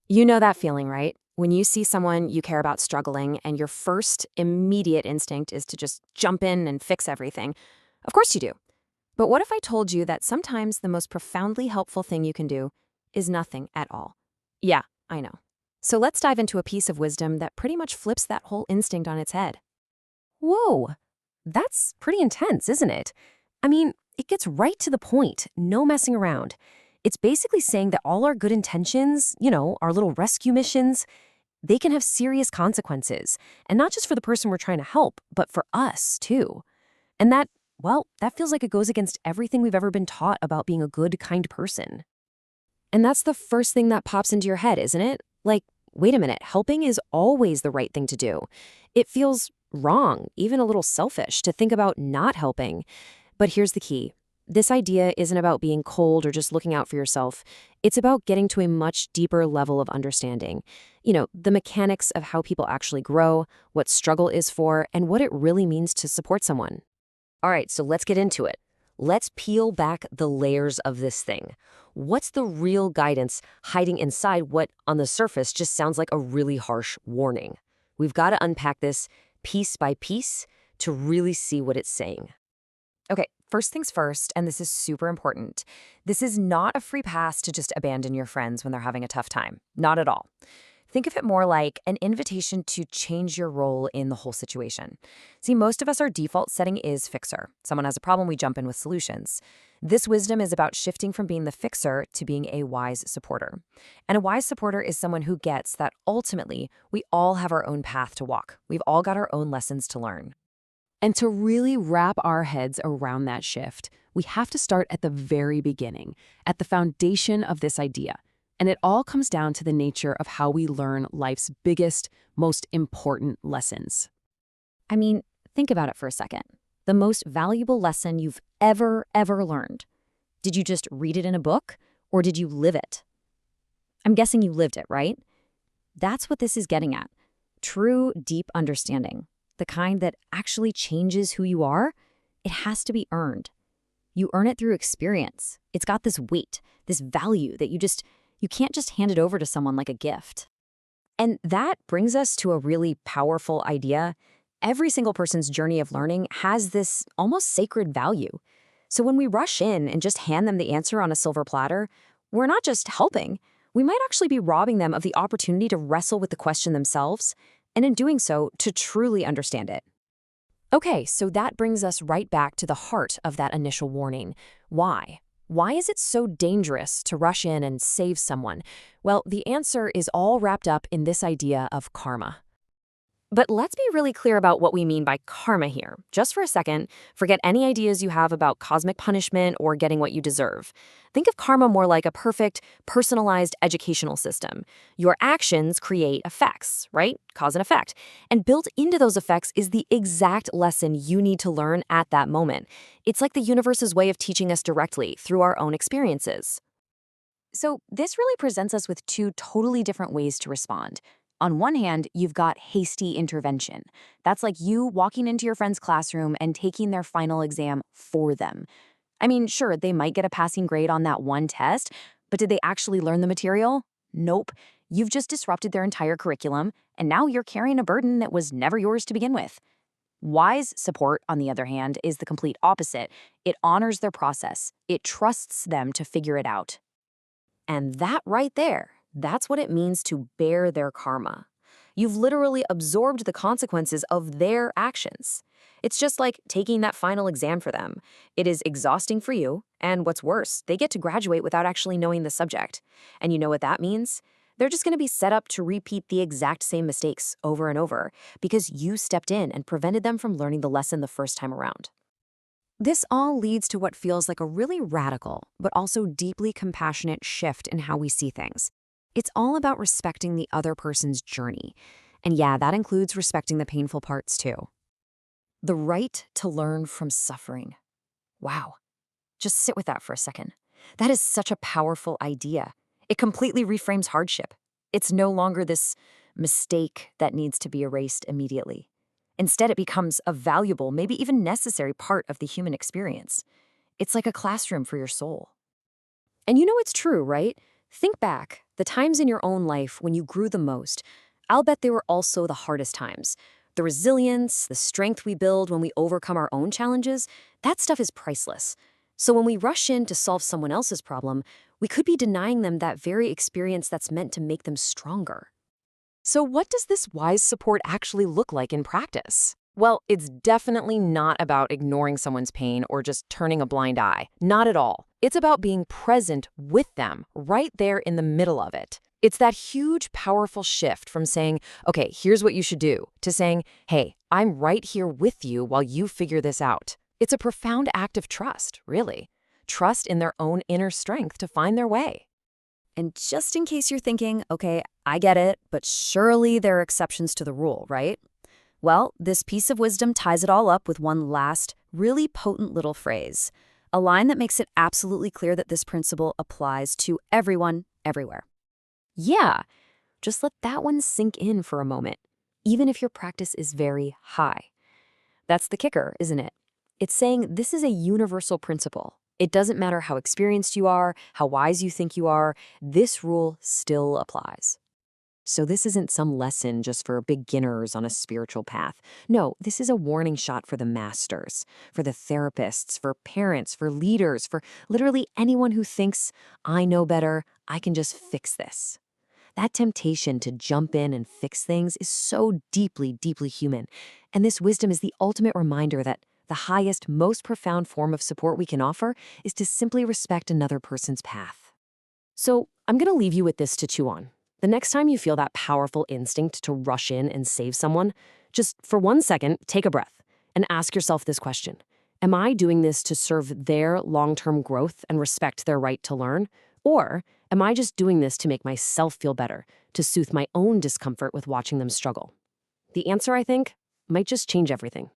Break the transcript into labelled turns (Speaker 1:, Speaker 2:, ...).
Speaker 1: You know that feeling, right? When you see someone you care about struggling and your first immediate instinct is to just jump in and fix everything. Of course you do. But what if I told you that sometimes the most profoundly helpful thing you can do is nothing at all? Yeah, I know. So let's dive into a piece of wisdom that pretty much flips that whole instinct on its head.
Speaker 2: Whoa, that's pretty intense, isn't it? I mean, it gets right to the point, no messing around. It's basically saying that all our good intentions, our little rescue missions, they can have serious consequences. And not just for the person we're trying to help, but for us, too. And that feels like it goes against everything we've ever been taught about being a good, kind person.
Speaker 1: And that's the first thing that pops into your head, isn't it? Like, wait a minute, helping is always the right thing to do. It feels wrong, even a little selfish, to think about not helping. But here's the key. This idea isn't about being cold or just looking out for yourself. It's about getting to a much deeper level of understanding. The mechanics of how people actually grow, what struggle is for, and what it really means to support someone.
Speaker 2: All right, so let's get into it. Let's peel back the layers of this thing. What's the real guidance hiding inside what, on the surface, just sounds like a really harsh warning? We've got to unpack this piece by piece to really see what it's saying.
Speaker 1: Okay, first things first, and this is super important. This is not a free pass to just abandon your friends when they're having a tough time. Not at all. Think of it more like an invitation to change your role in the whole situation. See, most of us, our default setting is fixer. Someone has a problem, we jump in with solutions. This wisdom is about shifting from being the fixer to being a wise supporter. And a wise supporter is someone who gets that ultimately we all have our own path to walk. We've all got our own lessons to learn. And to really wrap our heads around that shift, we have to start at the very beginning, at the foundation of this idea. And it all comes down to the nature of how we learn life's biggest, most important lessons. I mean, think about it for a second. The most valuable lesson you've ever learned. Did you just read it in a book, or did you live it? I'm guessing you lived it, right? That's what this is getting at. True, deep understanding. The kind that actually changes who you are, it has to be earned. You earn it through experience. It's got this weight, this value that you can't just hand it over to someone like a gift. And that brings us to a really powerful idea. Every single person's journey of learning has this almost sacred value. So when we rush in and just hand them the answer on a silver platter, we're not just helping. We might actually be robbing them of the opportunity to wrestle with the question themselves, and in doing so, to truly understand it. Okay, so that brings us right back to the heart of that initial warning. Why? Why is it so dangerous to rush in and save someone? Well, the answer is all wrapped up in this idea of karma. But let's be really clear about what we mean by karma here. Just for a second, forget any ideas you have about cosmic punishment or getting what you deserve. Think of karma more like a perfect, personalized educational system. Your actions create effects, right? Cause and effect. And built into those effects is the exact lesson you need to learn at that moment. It's like the universe's way of teaching us directly through our own experiences. So this really presents us with two totally different ways to respond. On one hand, you've got hasty intervention. That's like you walking into your friend's classroom and taking their final exam for them. I mean, sure, they might get a passing grade on that one test, but did they actually learn the material? Nope. You've just disrupted their entire curriculum, and now you're carrying a burden that was never yours to begin with. Wise support, on the other hand, is the complete opposite. It honors their process. It trusts them to figure it out. And that right there, that's what it means to bear their karma. You've literally absorbed the consequences of their actions. It's just like taking that final exam for them. It is exhausting for you, and what's worse, they get to graduate without actually knowing the subject. And you know what that means? They're just going to be set up to repeat the exact same mistakes over and over because you stepped in and prevented them from learning the lesson the first time around. This all leads to what feels like a really radical, but also deeply compassionate shift in how we see things. It's all about respecting the other person's journey. And yeah, that includes respecting the painful parts too. The right to learn from suffering. Wow. Just sit with that for a second. That is such a powerful idea. It completely reframes hardship. It's no longer this mistake that needs to be erased immediately. Instead, it becomes a valuable, maybe even necessary part of the human experience. It's like a classroom for your soul. And you know it's true, right? Think back, the times in your own life when you grew the most. I'll bet they were also the hardest times. The resilience, the strength we build when we overcome our own challenges, that stuff is priceless. So when we rush in to solve someone else's problem, we could be denying them that very experience that's meant to make them stronger.
Speaker 2: So what does this wise support actually look like in practice? Well, it's definitely not about ignoring someone's pain or just turning a blind eye. Not at all. It's about being present with them, right there in the middle of it. It's that huge, powerful shift from saying, okay, here's what you should do, to saying, hey, I'm right here with you while you figure this out. It's a profound act of trust, really. Trust in their own inner strength to find their way.
Speaker 1: And just in case you're thinking, okay, I get it, but surely there are exceptions to the rule, right? Well, this piece of wisdom ties it all up with one last, really potent little phrase, a line that makes it absolutely clear that this principle applies to everyone, everywhere. Yeah, just let that one sink in for a moment, even if your practice is very high. That's the kicker, isn't it? It's saying this is a universal principle. It doesn't matter how experienced you are, how wise you think you are, this rule still applies. So this isn't some lesson just for beginners on a spiritual path. No, this is a warning shot for the masters, for the therapists, for parents, for leaders, for literally anyone who thinks, I know better, I can just fix this. That temptation to jump in and fix things is so deeply, deeply human. And this wisdom is the ultimate reminder that the highest, most profound form of support we can offer is to simply respect another person's path. So I'm going to leave you with this to chew on. The next time you feel that powerful instinct to rush in and save someone, just for 1 second, take a breath and ask yourself this question. Am I doing this to serve their long-term growth and respect their right to learn? Or am I just doing this to make myself feel better, to soothe my own discomfort with watching them struggle? The answer, I think, might just change everything.